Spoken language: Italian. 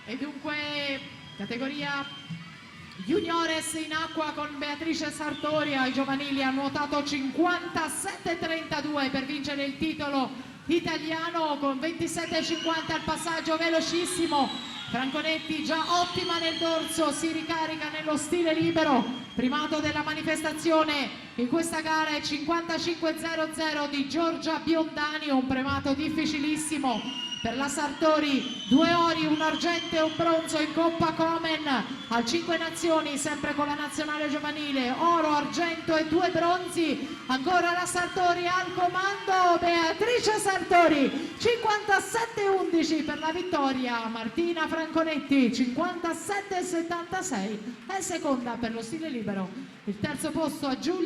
E dunque categoria juniores in acqua con Beatrice Sartori ai giovanili ha nuotato 57,32 per vincere il titolo italiano con 27,50 al passaggio velocissimo. Franconetti già ottima nel dorso, si ricarica nello stile libero, primato della manifestazione in questa gara è 55,00 di Giorgia Biondani, un primato difficilissimo per la Sartori. 2 ori, un argento e un bronzo in Coppa Komen al 5 Nazioni, sempre con la nazionale giovanile, oro, argento e 2 bronzi. Ancora la Sartori al comando, Beatrice Sartori 57,11 per la vittoria, Martina Franconetti 57,76 è seconda per lo stile libero. Il terzo posto a Giulia